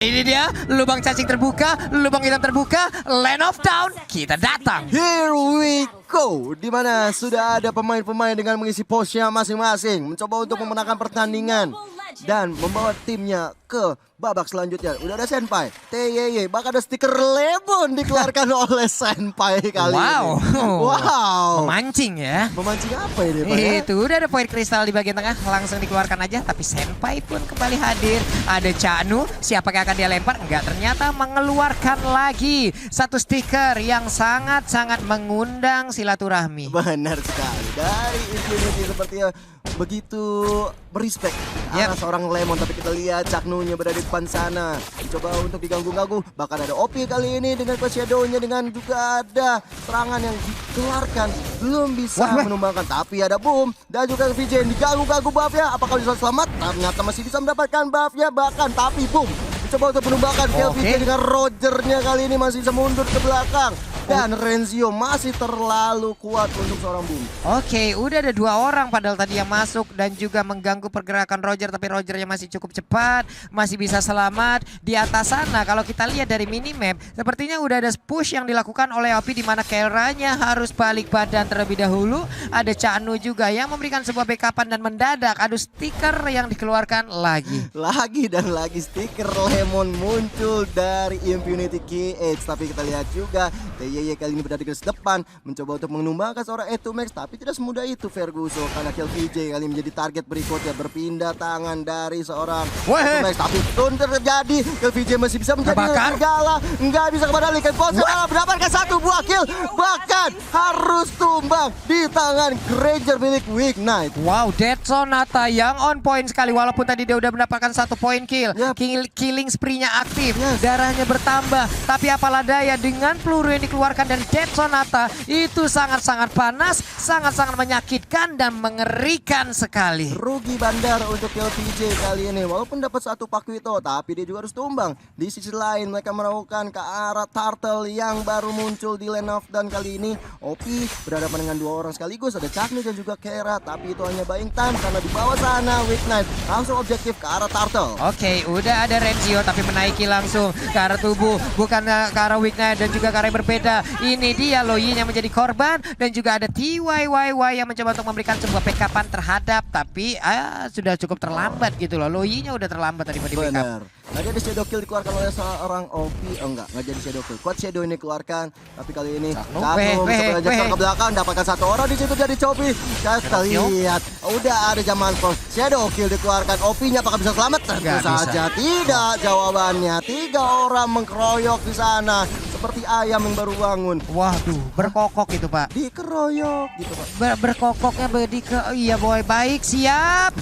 Ini dia, lubang cacing terbuka, lubang hitam terbuka, Land of Down, kita datang. Here we go. Di mana sudah ada pemain-pemain dengan mengisi posnya masing-masing, mencoba untuk memenangkan pertandingan dan membawa timnya ke babak selanjutnya. Udah ada Senpai, TYY, bahkan ada stiker Lemon dikeluarkan oleh Senpai kali ini. Wow. Memancing ya. Memancing apa ini, Pak? Ya? Itu udah ada poin kristal di bagian tengah, langsung dikeluarkan aja. Tapi Senpai pun kembali hadir. Ada Canu, siapa yang akan dia lempar? Enggak, ternyata mengeluarkan lagi satu stiker yang sangat-sangat mengundang silaturahmi. Benar sekali. Dari Infinity sepertinya begitu berespek arah seorang Lemon, tapi kita lihat Caknunya berada di depan sana, coba untuk diganggu-ganggu. Bahkan ada OP kali ini dengan Shadow-nya, dengan juga ada serangan yang dikeluarkan, belum bisa menumbangkan. Tapi ada Boom dan juga VJ yang diganggu-ganggu buff-nya. Apakah bisa selamat? Ternyata masih bisa mendapatkan buff-nya bahkan, tapi Boom coba untuk menumbangkan VJ dengan Roger-nya kali ini masih bisa mundur ke belakang. Dan Renzio masih terlalu kuat untuk seorang Boom. Oke, udah ada dua orang padahal tadi yang masuk dan juga mengganggu pergerakan Roger. Tapi Rogernya masih cukup cepat, masih bisa selamat. Di atas sana kalau kita lihat dari minimap, sepertinya udah ada push yang dilakukan oleh OP di mana Kelranya harus balik badan terlebih dahulu. Ada Canu juga yang memberikan sebuah backupan dan mendadak ada stiker yang dikeluarkan lagi. Lagi dan lagi stiker Lemon muncul dari Infinity KH. Tapi kita lihat juga TYY kali ini berada di garis depan, mencoba untuk menumbangkan seorang E2 Max, tapi tidak semudah itu Ferguson, karena kill VJ kali menjadi target berikutnya, berpindah tangan dari seorang E2 Max, tapi itu terjadi, kill VJ masih bisa menjadi segala, nggak bisa kembali ke pos, mendapatkan satu buah kill, bahkan harus tumbang di tangan Granger milik Weeknight. Wow, Dead Sonata yang on point sekali, walaupun tadi dia udah mendapatkan satu poin kill. Killing spree-nya aktif, darahnya bertambah, tapi apalah daya dengan peluru yang dikeluarkan dari Dead Sonata itu sangat-sangat panas, sangat-sangat menyakitkan dan mengerikan sekali. Rugi bandar untuk kill VJ kali ini, walaupun dapat satu Pakuito, tapi dia juga harus tumbang. Di sisi lain mereka melakukan ke arah Turtle yang baru muncul di Land of Dawn kali ini. OP berhadapan dengan dua orang sekaligus, ada Caknu dan juga Kera, tapi itu hanya buying time karena di bawah sana Weeknight langsung objektif ke arah Turtle. Oke, udah ada Renzio tapi menaiki langsung ke arah tubuh, bukan ke arah Weeknight dan juga ke arah yang berbeda. Ini dia Loyin yang menjadi korban dan juga ada TYYY yang mencoba untuk memberikan sebuah backupan terhadap, tapi sudah cukup terlambat gitu loh. Loyinya udah terlambat tadi di backup. Benar. Nggak jadi shadow kill dikeluarkan oleh seorang OP. Nggak jadi shadow kill. Quad shadow ini keluarkan, tapi kali ini Caknu bisa beranjak ke belakang, dapatkan satu orang di situ jadi Chopi. Kita lihat, udah ada Jaman Pong. Shadow kill dikeluarkan, OP-nya apakah bisa selamat? Tentu saja tidak. Jawabannya 3 orang mengkeroyok di sana seperti ayam yang baru bangun. Waduh, berkokok itu Pak. Dikeroyok gitu Pak. Berkokoknya iya boy, baik, siap.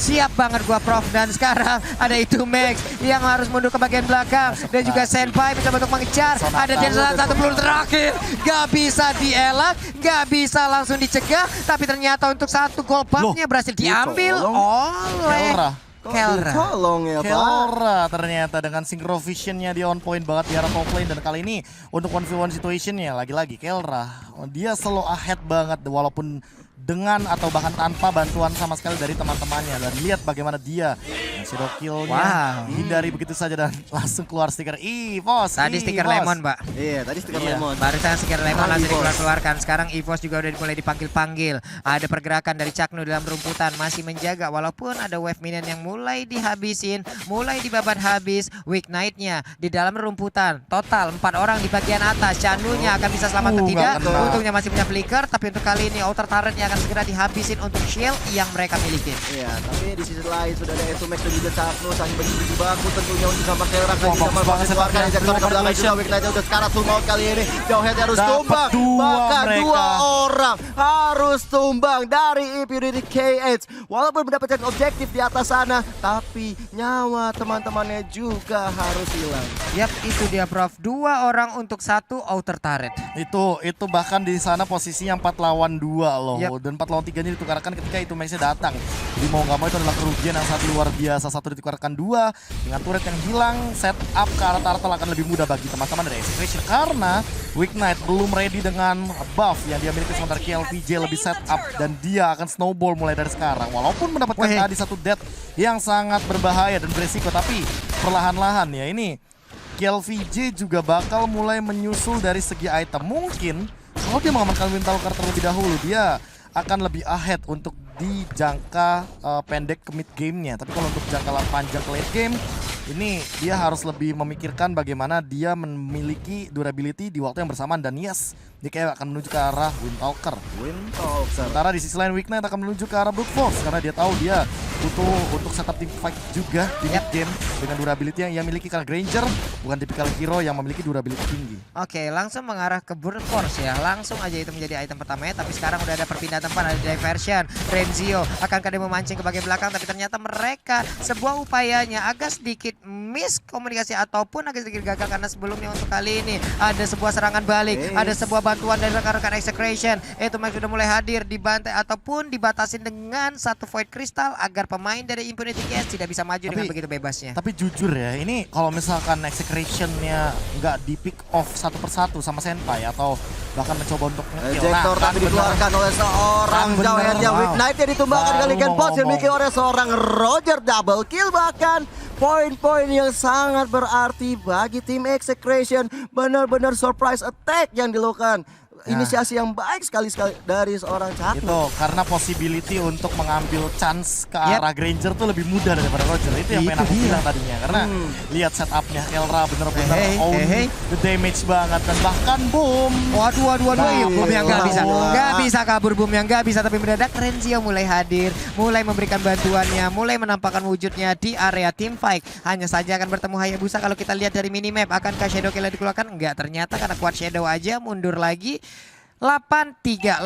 Siap banget gua Prof, dan sekarang ada itu Max yang harus mundur ke bagian belakang dan juga Senpai mencoba untuk mengejar. Ada satu peluru terakhir, gak bisa dielak, gak bisa langsung dicegah, tapi ternyata untuk satu gol pucknya berhasil diambil oleh Kelra. Tolong ya Pak. Kelra ternyata dengan synchro visionnya dia on point banget di arah top lane, dan kali ini untuk 1v1 situationnya lagi-lagi Kelra dia selalu ahead banget walaupun dengan atau bahkan tanpa bantuan sama sekali dari teman-temannya. Dan lihat bagaimana dia shadow kill-nya dihindari begitu saja dan langsung keluar stiker EVOS. Tadi stiker Lemon Pak. Iya tadi stiker Lemon. Barusan stiker Lemon langsung dikeluarkan. Sekarang EVOS juga udah mulai dipanggil-panggil. Ada pergerakan dari Caknu dalam rumputan, masih menjaga walaupun ada wave minion yang mulai dihabisin, mulai dibabat habis. Weeknight-nya di dalam rumputan, total 4 orang di bagian atas. Canunya akan bisa selamat atau tidak? Untungnya masih punya flicker, tapi untuk kali ini outer turret-nya akan segera dihabisin untuk shield yang mereka miliki. Iya, tapi di sisi lain sudah ada E2 Max dan juga Caknu saling bagi baku tentunya untuk sama Kelra. Jamal Fox dikeluarkan, Injektor ke belakang juga. Weeknight udah sekarang full mount kali ini. Jauh head harus tumbang, bahkan 2 orang harus tumbang dari Infinity KH. Walaupun mendapatkan objektif di atas sana, tapi nyawa teman-temannya juga harus hilang. Yap, itu dia Prof. 2 orang untuk 1 outer turret. Itu bahkan di sana posisinya 4 lawan 2 loh. Dan 4 lawan 3 ini ditukarkan ketika itu Max-nya datang. Jadi mau nggak mau itu adalah kerugian yang sangat luar biasa satu ditukarkan 2 dengan turret yang hilang, setup ke arah turtle akan lebih mudah bagi teman-teman dari Execration karena Weak Knight belum ready dengan buff yang dia miliki, sementara KLVJ lebih setup dan dia akan snowball mulai dari sekarang. Walaupun mendapatkan tadi satu death yang sangat berbahaya dan beresiko, tapi perlahan-lahan ya ini KLVJ juga bakal mulai menyusul dari segi item. Mungkin kalau dia mengamankan Windtalker terlebih dahulu, dia akan lebih ahead untuk di jangka pendek ke mid gamenya. Tapi kalau untuk jangka panjang ke late game, ini dia harus lebih memikirkan bagaimana dia memiliki durability di waktu yang bersamaan. Dan yes, dia kayak akan menuju ke arah Windtalker. Sementara di sisi lain Weak Knight akan menuju ke arah Brute Force karena dia tahu dia butuh untuk setup team fight juga di mid game dengan durability yang ia miliki karena Granger bukan tipikal hero yang memiliki durability tinggi. Oke, langsung mengarah ke Brute Force ya. Langsung aja itu menjadi item pertamanya, tapi sekarang udah ada perpindahan tempat, ada diversion. Renzio akankah dia memancing ke bagian belakang, tapi ternyata mereka sebuah upayanya agak sedikit miskomunikasi ataupun agak sedikit gagal karena sebelumnya untuk kali ini ada sebuah serangan balik, ada sebuah bantuan dari rekan-rekan Execration. Itu Max sudah mulai hadir, dibantai ataupun dibatasin dengan satu Void Crystal agar pemain dari Impunity KS tidak bisa maju dengan begitu bebasnya. Tapi jujur ya, ini kalau misalkan Execration-nya nggak di pick off satu persatu sama Senpai atau bahkan mencoba untuk nge-kill. Ejector tapi dikeluarkan oleh seorang Jauhernya. Weak Knight-nya ditumbangkan kali Ken Post yang dimiliki oleh seorang Roger. Double kill bahkan. Poin-poin yang sangat berarti bagi tim Execration. Benar-benar surprise attack yang dilakukan. Inisiasi yang baik sekali dari seorang Caknu. Itu karena possibility untuk mengambil chance ke arah Granger tuh lebih mudah daripada Roger. Itu yang pengen aku bilang tadinya. Karena lihat setupnya Kelra bener-bener own the damage banget. Dan bahkan boom. Waduh, boom yang gak bisa. Gak bisa kabur boom yang gak bisa. Tapi mendadak Renzio mulai hadir. Mulai memberikan bantuannya. Mulai menampakkan wujudnya di area team fight. Hanya saja akan bertemu Hayabusa kalau kita lihat dari minimap. Akankah Shadow Kill dikeluarkan? Enggak, ternyata karena kuat Shadow aja mundur lagi. 18.300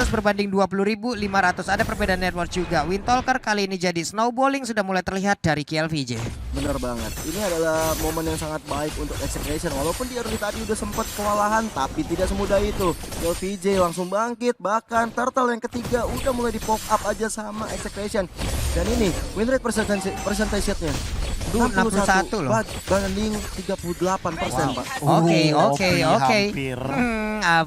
berbanding 20.500. Ada perbedaan network juga. Windtalker kali ini jadi snowballing sudah mulai terlihat dari KLVJ. Bener banget. Ini adalah momen yang sangat baik untuk Execration. Walaupun di early tadi udah sempat kewalahan, tapi tidak semudah itu. KLVJ langsung bangkit. Bahkan turtle yang ketiga udah mulai di pop up aja sama Execration. Dan ini win rate percentage-nya 61 loh. Banding 38%, Pak. Oke.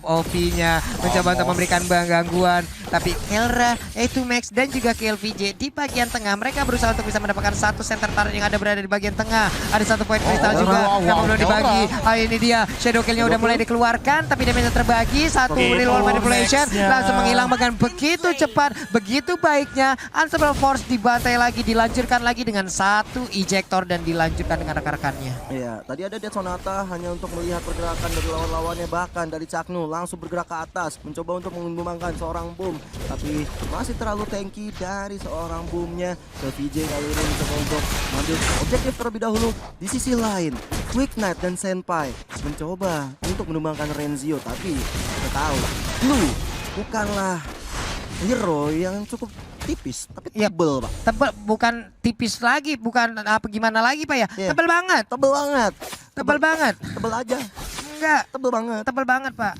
OP-nya mencoba untuk memberikan gangguan, tapi Kelra, Max dan juga KLVJ di bagian tengah mereka berusaha untuk bisa mendapatkan satu center turret yang ada berada di bagian tengah. Ada satu point crystal juga yang belum dibagi. Ini dia Shadow Kill-nya udah mulai dikeluarkan, tapi damage terbagi. Satu real wall manipulation langsung menghilang dengan begitu cepat, begitu baiknya. Unstoppable Force dibantai lagi, dilanjutkan lagi dengan satu ejector dan dilanjutkan dengan rekan-rekannya. Iya, tadi ada Death Sonata hanya untuk melihat pergerakan dari lawan-lawannya, bahkan dari Caknu langsung bergerak ke atas mencoba untuk mengembangkan seorang boom, tapi masih terlalu tanky dari seorang boomnya. KLVJ kali ini mencoba untuk mengambil objektif terlebih dahulu. Di sisi lain Weak Knight dan Senpai mencoba untuk menumbangkan Renzio, tapi kita tahu Blue bukanlah hero yang cukup tipis, tapi tebel, Pak. Tebel, bukan tipis lagi, bukan apa gimana lagi, Pak ya. Tebel banget. Tebel banget. Tebel aja. Enggak. Tebel banget, Pak.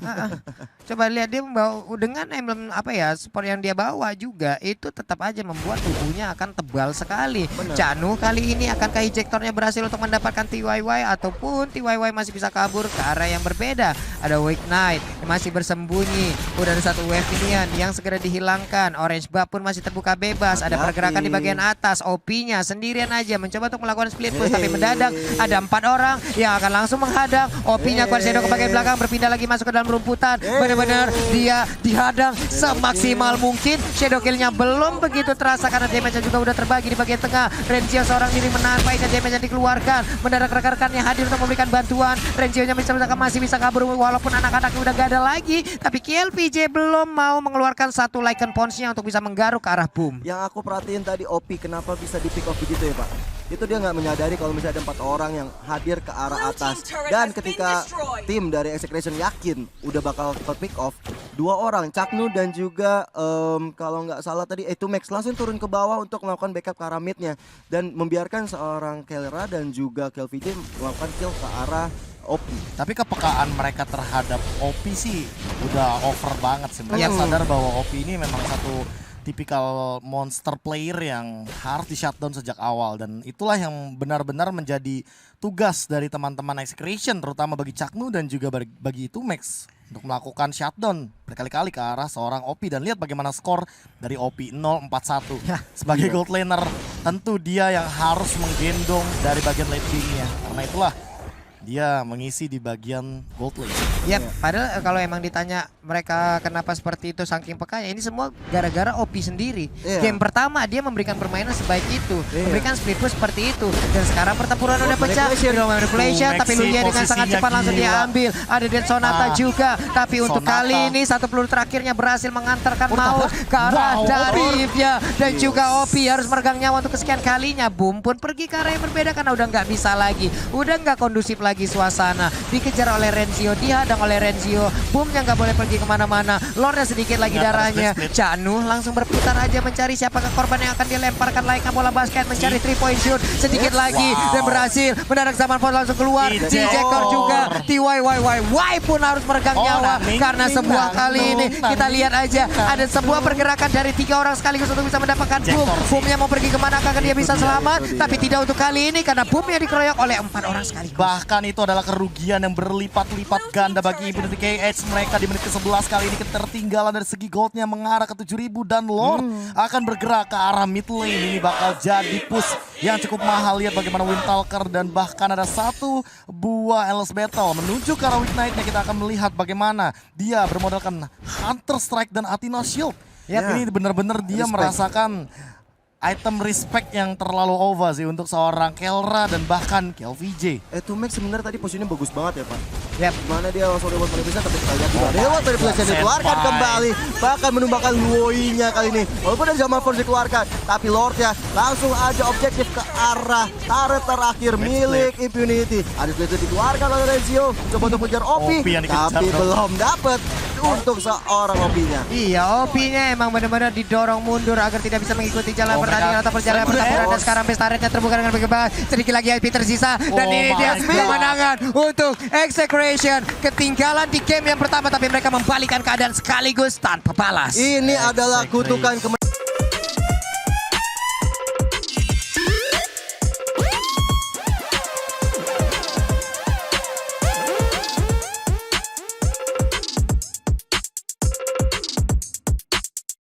Coba lihat dia membawa dengan emblem support yang dia bawa juga itu tetap aja membuat tubuhnya akan tebal sekali. Caknu kali ini akankah ejectornya berhasil untuk mendapatkan TYY ataupun TYY masih bisa kabur ke arah yang berbeda. Ada Weak Knight yang masih bersembunyi. Udah ada satu wave minion yang segera dihilangkan. Orange buff pun masih terbuka bebas. Ada pergerakan di bagian atas. OP-nya sendirian aja mencoba untuk melakukan split push, tapi mendadak ada 4 orang yang akan langsung menghadang. OP-nya kuat Shadow ke bagian belakang, berpindah lagi masuk ke dalam rumputan. Benar-benar dia dihadang semaksimal mungkin. Shadow Kill-nya belum begitu terasa karena damage-nya juga udah terbagi di bagian tengah. Renzio seorang diri menahan painnya, damage yang dikeluarkan. Mendadak rekan-rekannya hadir untuk memberikan bantuan. Renzio-nya masih bisa kabur walaupun anak-anaknya udah gak ada lagi. Tapi KLVJ belum mau mengeluarkan satu Lycan Pons-nya untuk bisa menggaruk ke arah boom. Yang aku perhatiin tadi OP kenapa bisa di pick off begitu ya, Pak? Itu dia nggak menyadari kalau misalnya ada 4 orang yang hadir ke arah atas. Dan ketika tim dari Execration yakin udah bakal pick off, 2 orang, Caknu dan juga kalau nggak salah tadi Max langsung turun ke bawah untuk melakukan backup ke arah midnya. Dan membiarkan seorang Kelra dan juga KLVJ melakukan kill ke arah OP. Tapi kepekaan mereka terhadap OP sih udah over banget sih. Mereka sadar bahwa OP ini memang satu tipikal monster player yang harus di shutdown sejak awal, dan itulah yang benar-benar menjadi tugas dari teman-teman Execration, terutama bagi Caknu dan juga bagi Itumex untuk melakukan shutdown berkali-kali ke arah seorang OP. Dan lihat bagaimana skor dari OP 0-4-1. Sebagai gold laner tentu dia yang harus menggendong dari bagian late game-nya, karena itulah dia mengisi di bagian gold lane. Yap, padahal kalau emang ditanya mereka kenapa seperti itu saking pekanya, ini semua gara-gara OP sendiri. Game pertama dia memberikan permainan sebaik itu, memberikan split push seperti itu, dan sekarang pertempuran udah pecah. Manipulation, tapi Lulia dengan sangat cepat langsung diambil. Ada Dead Sonata juga, tapi untuk kali ini satu peluru terakhirnya berhasil mengantarkan Maus ke arah dari Ivya, dan juga OP harus meregang nyawa untuk kesekian kalinya. Boom pun pergi ke arah yang berbeda karena udah nggak bisa lagi, udah nggak kondusif lagi suasana. Dikejar oleh Renzio, dihadang oleh Renzio. Boomnya nggak boleh pergi kemana-mana. Lordnya sedikit lagi darahnya. Caknu langsung berputar aja mencari siapakah korban yang akan dilemparkan layaknya bola basket, mencari 3 point shoot sedikit lagi dan berhasil. Mendadak zaman Ford langsung keluar. Dijektor juga. TYYY pun harus meregang nyawa karena sebuah kali ini kita lihat aja ada sebuah pergerakan dari 3 orang sekaligus untuk bisa mendapatkan boom. Boomnya mau pergi kemana, akan dia bisa selamat, tapi tidak untuk kali ini karena boomnya dikeroyok oleh 4 orang sekaligus. Bahkan itu adalah kerugian yang berlipat-lipat ganda bagi Infinity KH. Mereka di menit ke-11 kali ini ketertinggalan dari segi goldnya mengarah ke 7.000, dan Lord akan bergerak ke arah mid lane. Ini bakal jadi push yang cukup mahal. Lihat bagaimana Windtalker dan bahkan ada satu buah Endless Battle menuju ke arah Weeknight-nya. Kita akan melihat bagaimana dia bermodalkan Hunter Strike dan Athena Shield. Ini benar-benar dia merasakan item respect yang terlalu over sih untuk seorang Kelra dan bahkan KLVJ. Itumex sebenarnya tadi posisinya bagus banget ya, Pak. Yap. Mana dia langsung reward manipulasi, tapi kita lihat juga reward manipulasi dikeluarkan kembali, bahkan menumbangkan Luoyi-nya kali ini. Walaupun dari zaman Force dikeluarkan, tapi Lord-nya langsung aja objektif ke arah turret terakhir milik Infinity. Ada split dikeluarkan oleh Renzio, coba untuk mengejar OP, tapi belum dapat untuk seorang OP-nya. Iya, OP-nya emang benar-benar didorong mundur agar tidak bisa mengikuti jalan pertandingan atau perjalanan pertempuran, dan sekarang pesta-retnya terbuka dengan bagaimana sedikit lagi IP tersisa, dan ini dia kemenangan untuk Execration. Ketinggalan di game yang pertama, tapi mereka membalikkan keadaan sekaligus tanpa balas. Ini adalah kutukan